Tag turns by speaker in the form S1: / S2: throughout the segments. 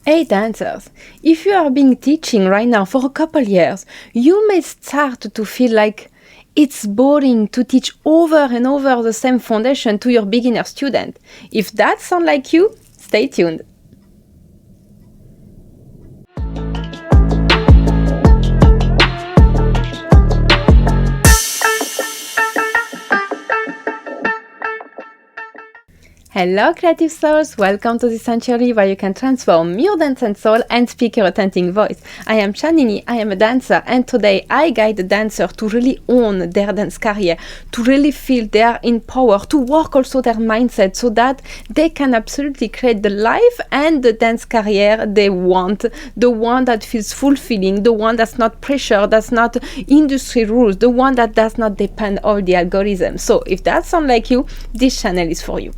S1: Hey dancers, if you are being teaching right now for a couple years, you may start to feel like it's boring to teach over and over the same foundation to your beginner student. If that sounds like you, stay tuned. Hello creative souls, welcome to the sanctuary where you can transform your dance and soul and speak your authentic voice. I am Chanini, I am a dancer, and today I guide the dancer to really own their dance career, to really feel they are in power, to work also their mindset so that they can absolutely create the life and the dance career they want, the one that feels fulfilling, the one that's not pressure, that's not industry rules, the one that does not depend on the algorithm. So if that sounds like you, this channel is for you.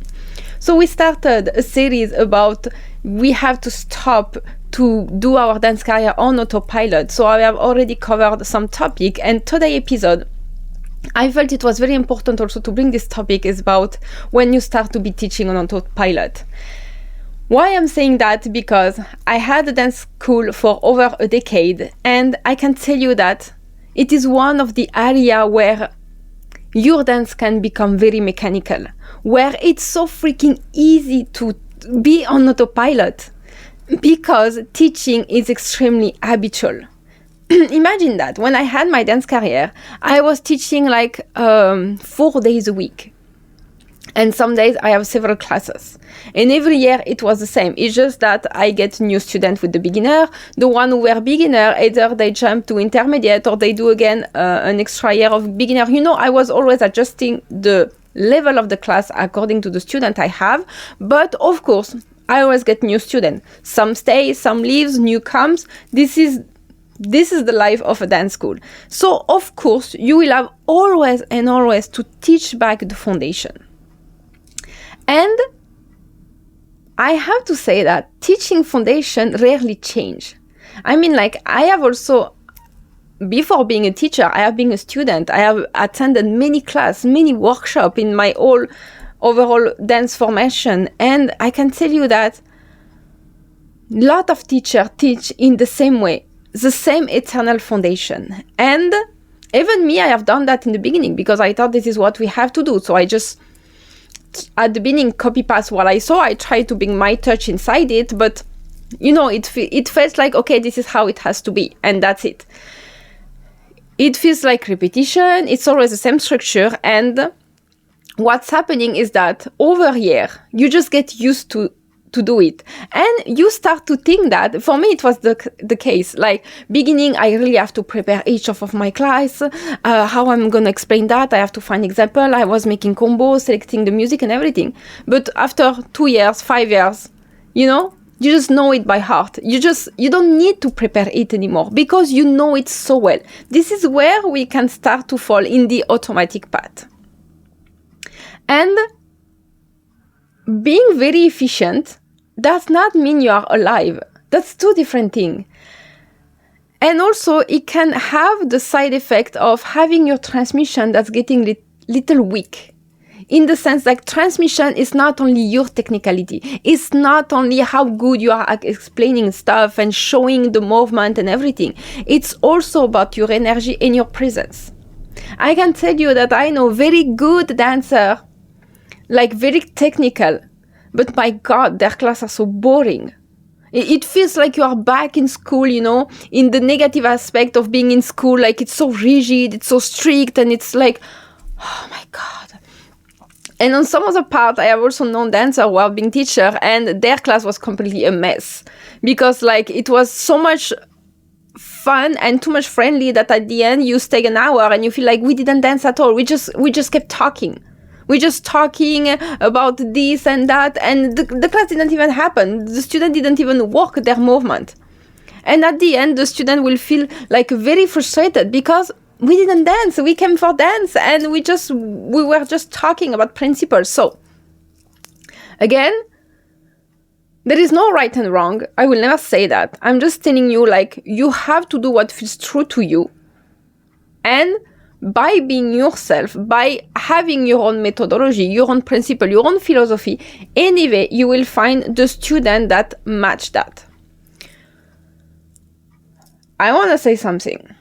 S1: So we started a series about we have to stop to do our dance career on autopilot. So I have already covered some topic, and today's episode, I felt it was very important also to bring this topic is about when you start to be teaching on autopilot. Why I'm saying that? Because I had a dance school for over a decade, and I can tell you that it is one of the areas where your dance can become very mechanical, where it's so freaking easy to be on autopilot because teaching is extremely habitual. Imagine that when I had my dance career, I was teaching like 4 days a week. And some days I have several classes. And every year it was the same. It's just that I get new students with the beginner. The one who were beginner, either they jump to intermediate or they do again an extra year of beginner. You know, I was always adjusting the level of the class according to the student I have. But of course, I always get new students. Some stay, some leaves, new comes. This is the life of a dance school. So of course, you will have always and always to teach back the foundation. And I have to say that teaching foundation rarely change. I mean, like, I have also, before being a teacher, I have been a student. I have attended many classes, many workshops in my overall dance formation. And I can tell you that a lot of teachers teach in the same way, the same eternal foundation. And even me, I have done that in the beginning because I thought this is what we have to do. So I just, at the beginning, copy paste what I saw. I tried to bring my touch inside it, but you know, it felt like, okay, this is how it has to be, and that's it. It feels like repetition. It's always the same structure, and what's happening is that over year you just get used to do it, and you start to think that, for me it was the case, like beginning I really have to prepare each of my class, how I'm gonna explain that, I have to find example, I was making combos, selecting the music and everything. But after 2 years, 5 years, you know, you just know it by heart. You don't need to prepare it anymore because you know it so well. This is where we can start to fall in the automatic path. And being very efficient does not mean you are alive. That's two different things. And also, it can have the side effect of having your transmission that's getting little weak. In the sense like transmission is not only your technicality. It's not only how good you are at explaining stuff and showing the movement and everything. It's also about your energy and your presence. I can tell you that I know very good dancer, like very technical, but my God, their classes are so boring. It feels like you are back in school, you know, in the negative aspect of being in school. Like it's so rigid, it's so strict, and it's like, oh my God. And on some other part, I have also known dancers who have been teachers, and their class was completely a mess. Because like it was so much fun and too much friendly that at the end you stay an hour and you feel like we didn't dance at all. We just kept talking. We're just talking about this and that, and the class didn't even happen. The student didn't even work their movement. And at the end, the student will feel like very frustrated because we didn't dance. We came for dance, and we were just talking about principles. So, again, there is no right and wrong. I will never say that. I'm just telling you, like, you have to do what feels true to you. And by being yourself, by having your own methodology, your own principle, your own philosophy, anyway, you will find the student that match that. I want to say something.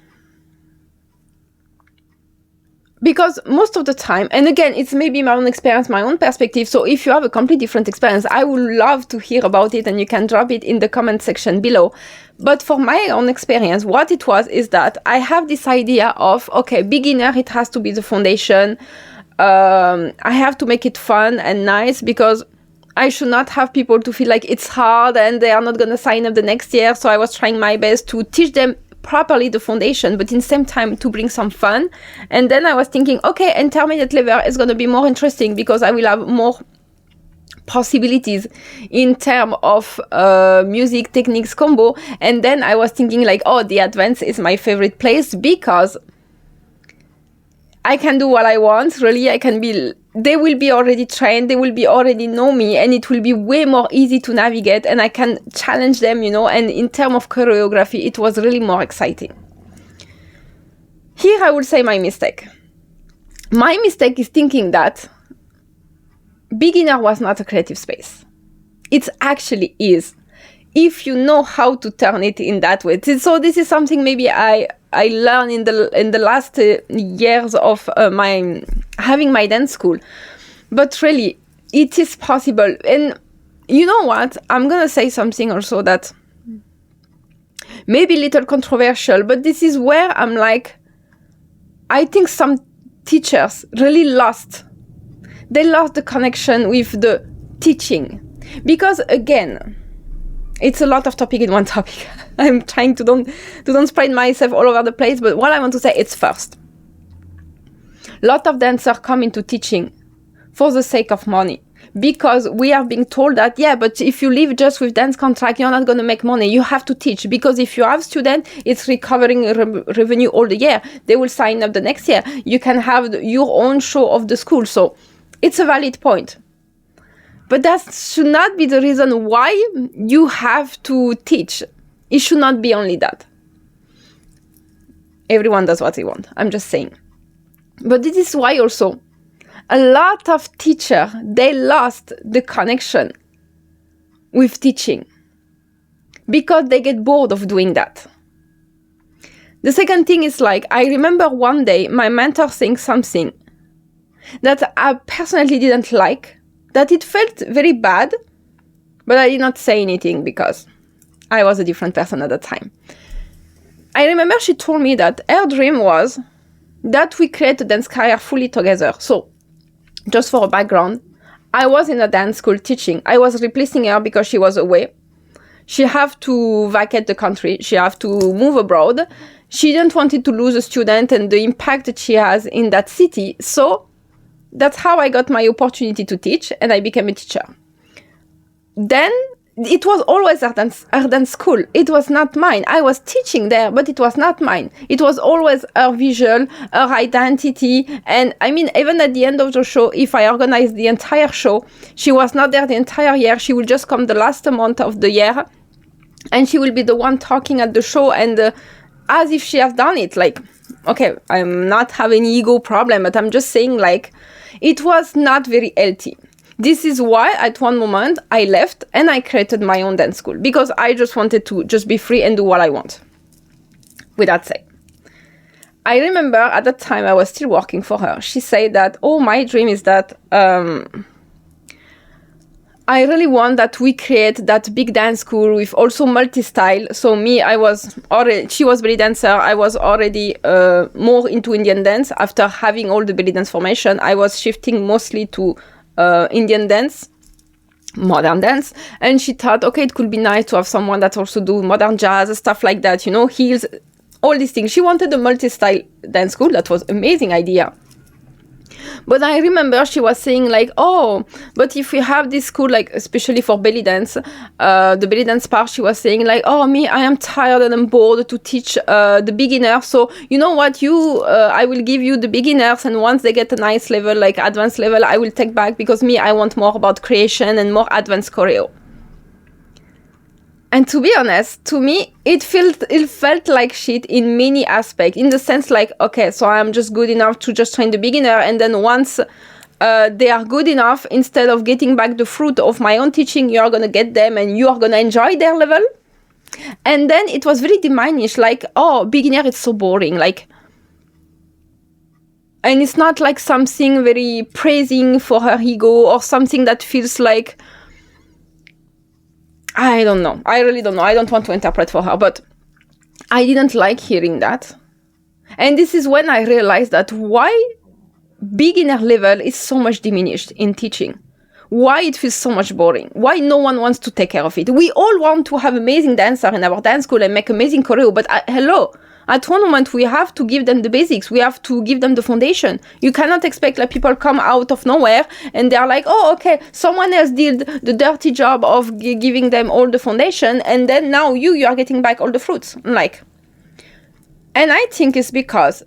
S1: Because most of the time, and again, it's maybe my own experience, my own perspective. So if you have a completely different experience, I would love to hear about it, and you can drop it in the comment section below. But for my own experience, what it was is that I have this idea of, okay, beginner, it has to be the foundation. I have to make it fun and nice, because I should not have people to feel like it's hard and they are not going to sign up the next year. So I was trying my best to teach them properly the foundation, but in the same time to bring some fun. And then I was thinking, okay, intermediate level is going to be more interesting because I will have more possibilities in terms of music techniques combo. And then I was thinking like, oh, the advanced is my favorite place because I can do what I want. Really, they will be already trained, they will be already know me, and it will be way more easy to navigate, and I can challenge them, and in terms of choreography, it was really more exciting. Here I would say my mistake. My mistake is thinking that beginner was not a creative space. It actually is, if you know how to turn it in that way. So this is something maybe I learned in the last years of having my dance school. But really, it is possible. And you know what? I'm going to say something also that maybe a little controversial, but this is where I'm like, I think some teachers really lost the connection with the teaching. Because again, it's a lot of topic in one topic. I'm trying to don't spread myself all over the place, but what I want to say is first, a lot of dancers come into teaching for the sake of money, because we are being told that, yeah, but if you live just with dance contract, you're not going to make money. You have to teach, because if you have students, it's recovering revenue all the year. They will sign up the next year. You can have your own show of the school. So it's a valid point. But that should not be the reason why you have to teach. It should not be only that. Everyone does what they want. I'm just saying. But this is why also a lot of teachers, they lost the connection with teaching because they get bored of doing that. The second thing is like, I remember one day my mentor saying something that I personally didn't like, that it felt very bad, but I did not say anything because I was a different person at the time. I remember she told me that her dream was that we create a dance career fully together. So, just for a background, I was in a dance school teaching. I was replacing her because she was away. She had to vacate the country. She had to move abroad. She didn't want to lose a student and the impact that she has in that city. So, that's how I got my opportunity to teach, and I became a teacher. Then it was always her dance school. It was not mine. I was teaching there, but it was not mine. It was always her vision, her identity. And I mean, even at the end of the show, if I organized the entire show, she was not there the entire year. She will just come the last month of the year, and she will be the one talking at the show, and as if she has done it. Like, okay, I'm not having any ego problem, but I'm just saying, like, it was not very healthy. This is why at one moment I left and I created my own dance school, because I just wanted to just be free and do what I want. With that said, I remember at that time I was still working for her. She said that, oh, my dream is that I really want that we create that big dance school with also multi-style. So me, she was belly dancer. I was already more into Indian dance. After having all the belly dance formation, I was shifting mostly to Indian dance, modern dance. And she thought, okay, it could be nice to have someone that also do modern jazz, stuff like that, heels, all these things. She wanted a multi-style dance school. That was an amazing idea. But I remember she was saying like, oh, but if we have this school, like especially for belly dance, the belly dance part, she was saying like, oh, I am tired and I'm bored to teach the beginners. So you know what, I will give you the beginners, and once they get a nice level, like advanced level, I will take back, because I want more about creation and more advanced choreo. And to be honest, to me, it felt like shit in many aspects, in the sense like, okay, so I'm just good enough to just train the beginner, and then once they are good enough, instead of getting back the fruit of my own teaching, you're going to get them and you are going to enjoy their level. And then it was very diminished, like, oh, beginner, it's so boring, like, and it's not like something very praising for her ego or something that feels like, I don't know. I really don't know. I don't want to interpret for her, but I didn't like hearing that. And this is when I realized that why beginner level is so much diminished in teaching. Why it feels so much boring. Why no one wants to take care of it. We all want to have amazing dancer in our dance school and make amazing choreo, but hello, at one moment we have to give them the basics. We have to give them the foundation. You cannot expect like people come out of nowhere and they're like, oh, okay, someone else did the dirty job of giving them all the foundation, and then now you are getting back all the fruits. Like, and I think it's because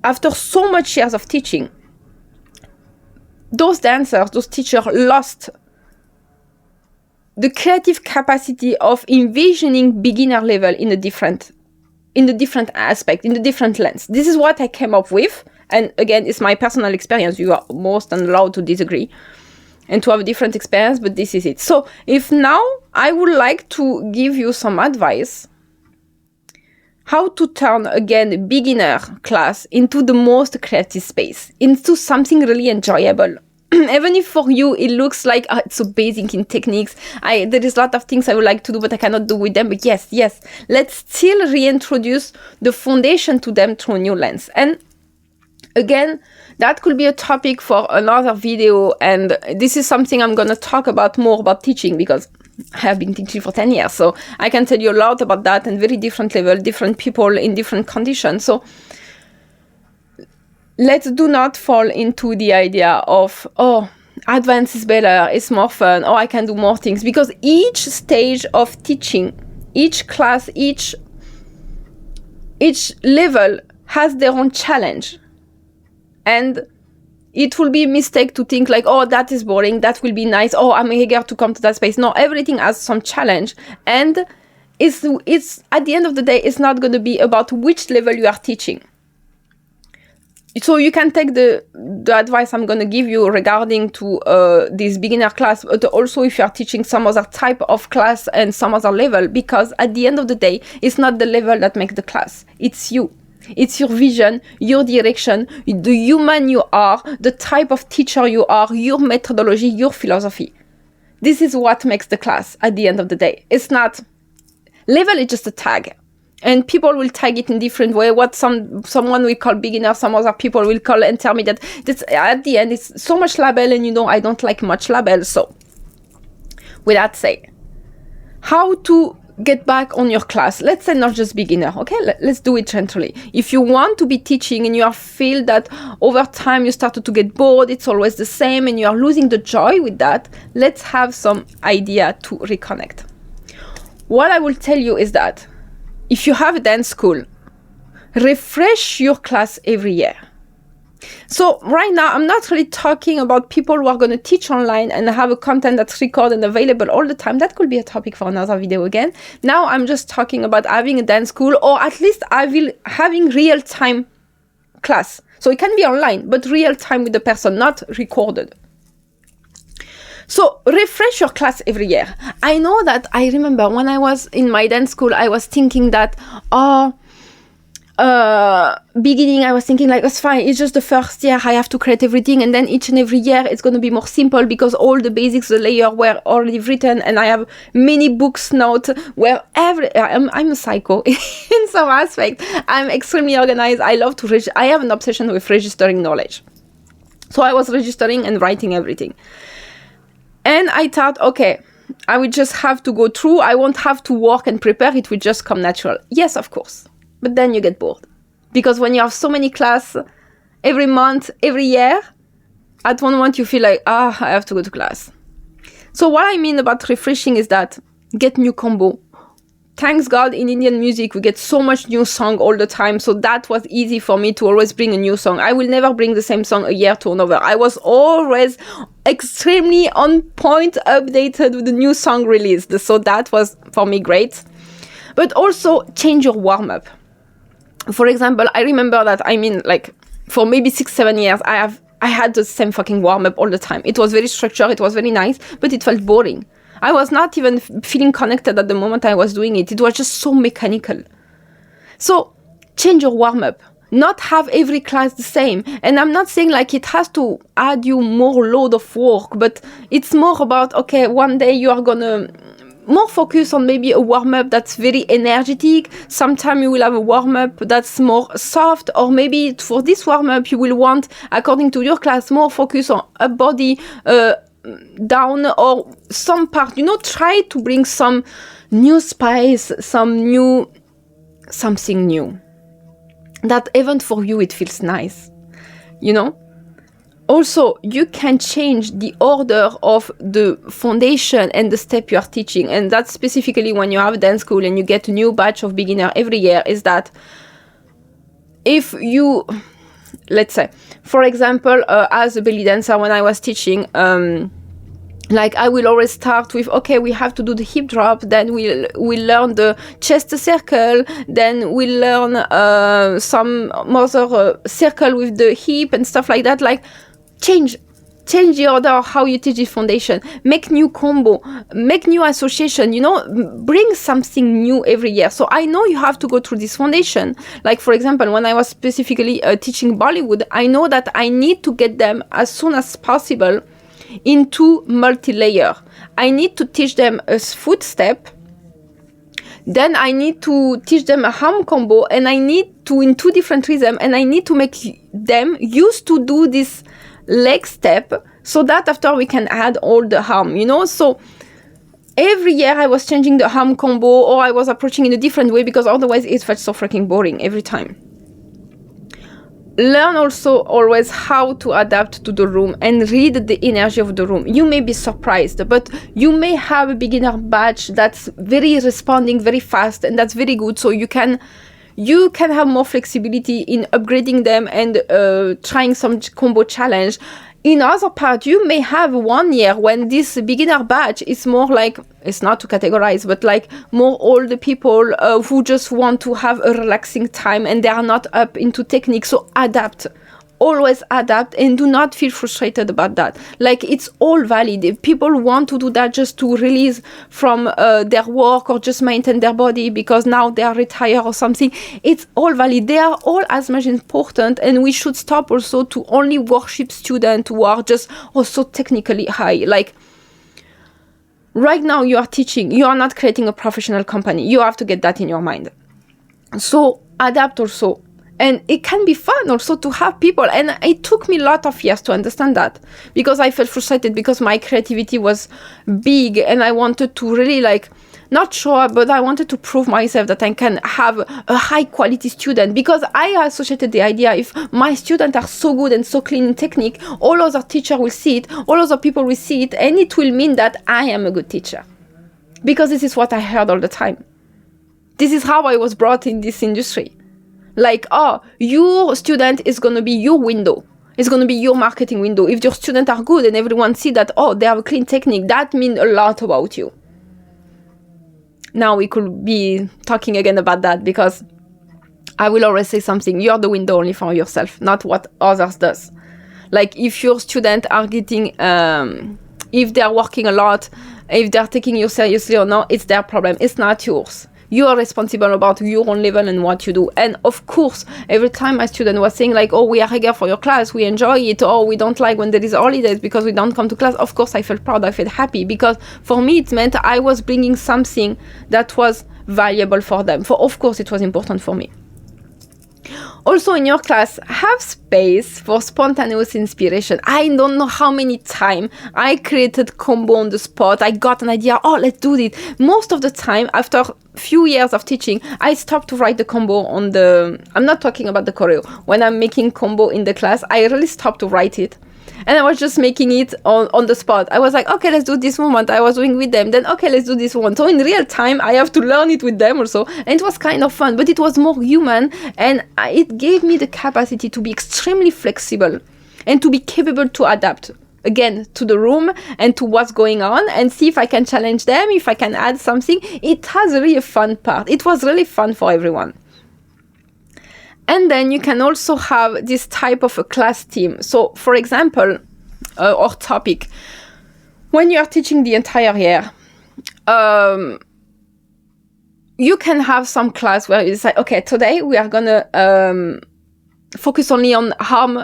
S1: after so much years of teaching, those dancers, those teachers lost the creative capacity of envisioning beginner level in a different aspect, in a different lens. This is what I came up with. And again, it's my personal experience. You are most allowed to disagree and to have a different experience, but this is it. So if now I would like to give you some advice how to turn, again, beginner class into the most creative space, into something really enjoyable. Even if for you it looks like it's so basic in techniques, there is a lot of things I would like to do, but I cannot do with them. But yes, let's still reintroduce the foundation to them through a new lens. And again, that could be a topic for another video. And this is something I'm going to talk about more about teaching, because I have been teaching for 10 years. So I can tell you a lot about that, and very different level, different people in different conditions. So let's do not fall into the idea of, oh, advanced is better, it's more fun, oh, I can do more things. Because each stage of teaching, each class, each level has their own challenge. And it will be a mistake to think like, oh, that is boring, that will be nice, oh, I'm eager to come to that space. No, everything has some challenge. And it's at the end of the day, it's not going to be about which level you are teaching. So you can take the advice I'm going to give you regarding to this beginner class, but also if you are teaching some other type of class and some other level, because at the end of the day, it's not the level that makes the class. It's you. It's your vision, your direction, the human you are, the type of teacher you are, your methodology, your philosophy. This is what makes the class at the end of the day. It's not, level is just a tag. And people will tag it in different way. What someone will call beginner, some other people will call intermediate. This, at the end, it's so much label, and I don't like much label. So, with that said, how to get back on your class? Let's say not just beginner, okay? Let's do it gently. If you want to be teaching and you feel that over time you started to get bored, it's always the same, and you are losing the joy with that, let's have some idea to reconnect. What I will tell you is that if you have a dance school, refresh your class every year. So right now, I'm not really talking about people who are going to teach online and have a content that's recorded and available all the time. That could be a topic for another video again. Now I'm just talking about having a dance school, or at least having real-time class. So it can be online, but real-time with the person, not recorded. So refresh your class every year. I know that I remember when I was in my dance school, I was thinking that, beginning, I was thinking like, it's fine, it's just the first year, I have to create everything, and then each and every year it's going to be more simple because all the basics, the layer were already written, and I have many books notes where I'm a psycho in some aspect. I'm extremely organized. I love to I have an obsession with registering knowledge. So I was registering and writing everything. And I thought, okay, I would just have to go through. I won't have to work and prepare. It would just come natural. Yes, of course. But then you get bored. Because when you have so many classes every month, every year, at one moment you feel like, I have to go to class. So what I mean about refreshing is that get new combo. Thanks God, in Indian music, we get so much new song all the time. So that was easy for me to always bring a new song. I will never bring the same song a year to another. I was always extremely on point, updated with the new song released. So that was, for me, great. But also, change your warm-up. For example, I remember that, for maybe 6-7 years, I had the same fucking warm-up all the time. It was very structured, it was very nice, but it felt boring. I was not even feeling connected at the moment I was doing it. It was just so mechanical. So change your warm-up. Not have every class the same. And I'm not saying like it has to add you more load of work, but it's more about, okay, one day you are gonna more focus on maybe a warm-up that's very energetic. Sometimes you will have a warm-up that's more soft, or maybe for this warm-up you will want, according to your class, more focus on a body, down, or some part, try to bring some new spice, something new. That even for you it feels nice, Also, you can change the order of the foundation and the step you are teaching. And that's specifically when you have dance school and you get a new batch of beginner every year, is that if you, let's say, for example, as a belly dancer, when I was teaching, like I will always start with, okay, we have to do the hip drop, then we'll learn the chest circle, then we'll learn some other circle with the hip and stuff like that. Like change the order of how you teach the foundation, make new combo, make new association, bring something new every year. So I know you have to go through this foundation. Like, for example, when I was specifically teaching Bollywood, I know that I need to get them as soon as possible into multi-layer. I need to teach them a foot step, then I need to teach them a arm combo, and I need to, in 2 different rhythms, and I need to make them used to do this leg step, so that after we can add all the arm, So every year I was changing the arm combo, or I was approaching in a different way, because otherwise it felt so freaking boring every time. Learn also always how to adapt to the room and read the energy of the room. You may be surprised, but you may have a beginner batch that's very responding very fast, and that's very good. So you can have more flexibility in upgrading them and trying some combo challenge. In other part, you may have 1 year when this beginner batch is more like, it's not to categorize, but like more older people who just want to have a relaxing time and they are not up into technique. So adapt. Always adapt, and do not feel frustrated about that. Like, it's all valid. If people want to do that just to release from their work or just maintain their body because now they are retired or something, it's all valid. They are all as much important, and we should stop also to only worship students who are just also technically high. Like, right now you are teaching, you are not creating a professional company. You have to get that in your mind. So adapt also. And it can be fun also to have people. And it took me a lot of years to understand that, because I felt frustrated because my creativity was big and I wanted to really not show up, but I wanted to prove myself that I can have a high quality student, because I associated the idea, if my students are so good and so clean in technique, all other teachers will see it, all other people will see it, and it will mean that I am a good teacher. Because this is what I heard all the time. This is how I was brought in this industry. Like, your student is going to be your window. It's going to be your marketing window. If your students are good and everyone see that, they have a clean technique, that means a lot about you. Now we could be talking again about that, because I will always say something. You're the window only for yourself, not what others does. Like, if your students are getting, if they're working a lot, if they're taking you seriously or not, it's their problem. It's not yours. You are responsible about your own level and what you do. And of course, every time my student was saying like, we are here for your class, we enjoy it, or we don't like when there is holidays because we don't come to class, of course I felt proud, I felt happy, because for me it meant I was bringing something that was valuable for them. Of course it was important for me. Also, in your class, have space for spontaneous inspiration. I don't know how many times I created combo on the spot. I got an idea, let's do it. Most of the time, after a few years of teaching, I stopped to write the combo on the... I'm not talking about the choreo. When I'm making combo in the class, I really stopped to write it. And I was just making it on the spot. I was like, okay, let's do this movement. I was doing with them. Then, okay, let's do this one. So in real time, I have to learn it with them also. And it was kind of fun, but it was more human. And it gave me the capacity to be extremely flexible and to be capable to adapt, again, to the room and to what's going on, and see if I can challenge them, if I can add something. It has really a fun part. It was really fun for everyone. And then you can also have this type of a class team. So, for example, or topic, when you are teaching the entire year, you can have some class where you say, okay, today we are gonna focus only on arm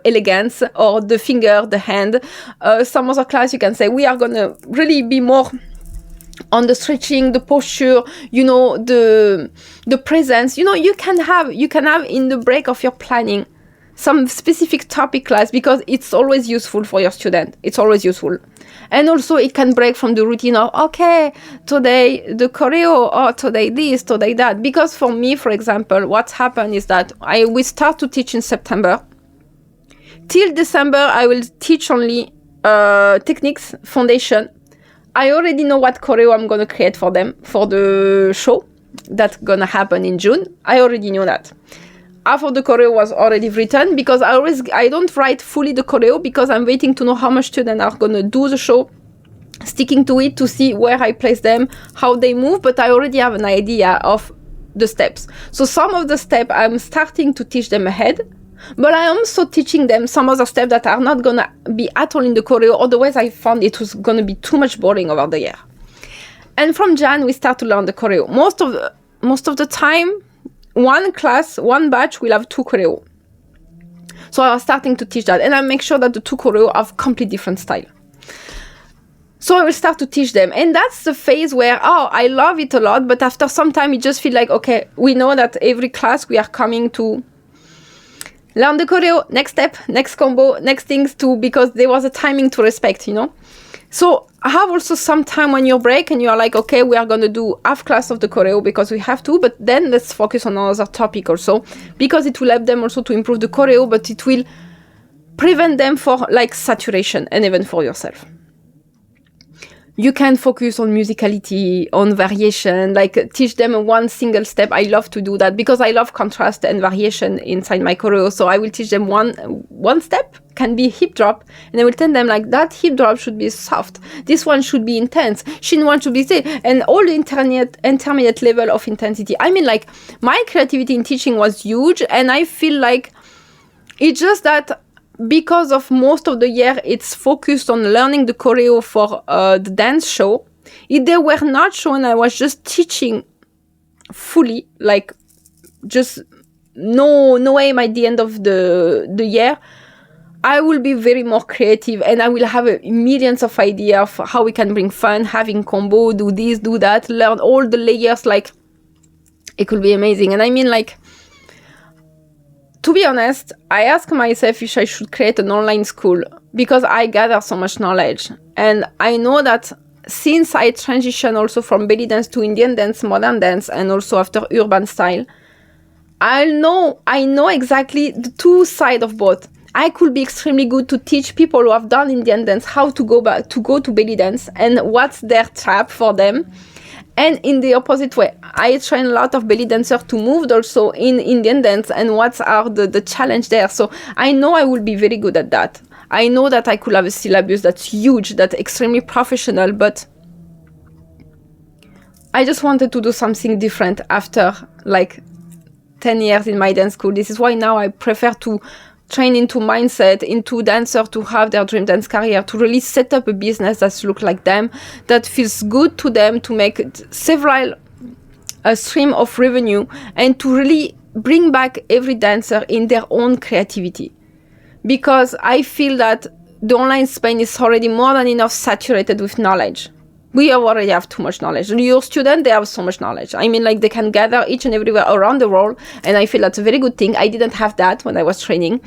S1: elegance, or the finger, the hand. Some other class you can say, we are gonna really be more on the stretching, the posture, the presence. You can have in the break of your planning some specific topic class, because it's always useful for your student. It's always useful. And also it can break from the routine of, okay, today the choreo, or today this, today that. Because for me, for example, what's happened is that we start to teach in September. Till December, I will teach only techniques, foundation. I already know what choreo I'm going to create for them for the show that's going to happen in June. I already knew that. Half of the choreo was already written, because I don't write fully the choreo, because I'm waiting to know how much students are going to do the show, sticking to it to see where I place them, how they move, but I already have an idea of the steps. So some of the steps I'm starting to teach them ahead, but I am also teaching them some other steps that are not going to be at all in the choreo, otherwise I found it was going to be too much boring over the year. And from Jan, we start to learn the choreo. Most of the time, one class, one batch will have 2 choreo. So I was starting to teach that, and I make sure that the 2 choreo have complete different style. So I will start to teach them, and that's the phase where, I love it a lot, but after some time it just feels like, okay, we know that every class we are coming to learn the choreo, next step, next combo, next things too, because there was a timing to respect, So I have also some time when you break and you are like, okay, we are going to do half class of the choreo because we have to, but then let's focus on another topic also, because it will help them also to improve the choreo, but it will prevent them for like saturation, and even for yourself. You can focus on musicality, on variation, like teach them one single step. I love to do that because I love contrast and variation inside my choreo. So I will teach them one step, can be hip drop, and I will tell them like that hip drop should be soft. This one should be intense. Shin one should be safe, and all the intermediate level of intensity. I mean, like my creativity in teaching was huge, and I feel like it's just that because of most of the year it's focused on learning the choreo for the dance show. If they were not shown, I was just teaching fully, like just no aim at the end of the year, I will be very more creative, and I will have millions of ideas of how we can bring fun, having combo, do this, do that, learn all the layers. Like it could be amazing. And I mean, like, to be honest, I ask myself if I should create an online school, because I gather so much knowledge. And I know that since I transition also from belly dance to Indian dance, modern dance, and also after urban style, I know exactly the two sides of both. I could be extremely good to teach people who have done Indian dance how to go to belly dance and what's their trap for them. And in the opposite way, I train a lot of belly dancers to move also in Indian dance, and what are the challenge there. So I know I will be very good at that. I know that I could have a syllabus that's huge, that's extremely professional, but I just wanted to do something different after like 10 years in my dance school. This is why now I prefer to train into mindset, into dancer to have their dream dance career, to really set up a business that looks like them, that feels good to them, to make several stream of revenue, and to really bring back every dancer in their own creativity. Because I feel that the online space is already more than enough saturated with knowledge. We already have too much knowledge. Your students, they have so much knowledge. I mean, like, they can gather each and everywhere around the world, and I feel that's a very good thing. I didn't have that when I was training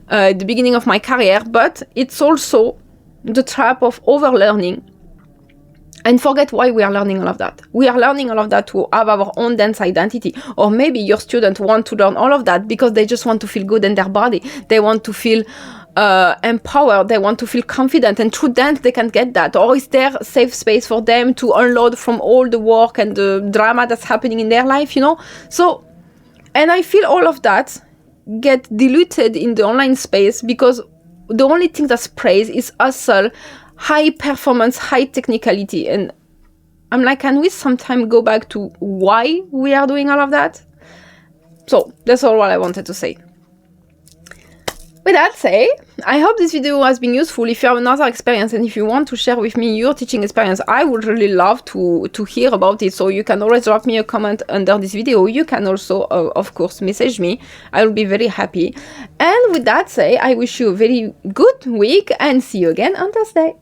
S1: at the beginning of my career, but it's also the trap of overlearning and forget why we are learning all of that. We are learning all of that to have our own dance identity. Or maybe your students want to learn all of that because they just want to feel good in their body. They want to feel empowered, they want to feel confident, and through dance they can get that. Or is there a safe space for them to unload from all the work and the drama that's happening in their life, So, and I feel all of that get diluted in the online space, because the only thing that's praised is hustle, high performance, high technicality. And I'm like, can we sometime go back to why we are doing all of that? So that's all what I wanted to say. With that said, I hope this video has been useful. If you have another experience and if you want to share with me your teaching experience, I would really love to hear about it. So you can always drop me a comment under this video. You can also, of course, message me. I will be very happy. And with that said, I wish you a very good week and see you again on Thursday.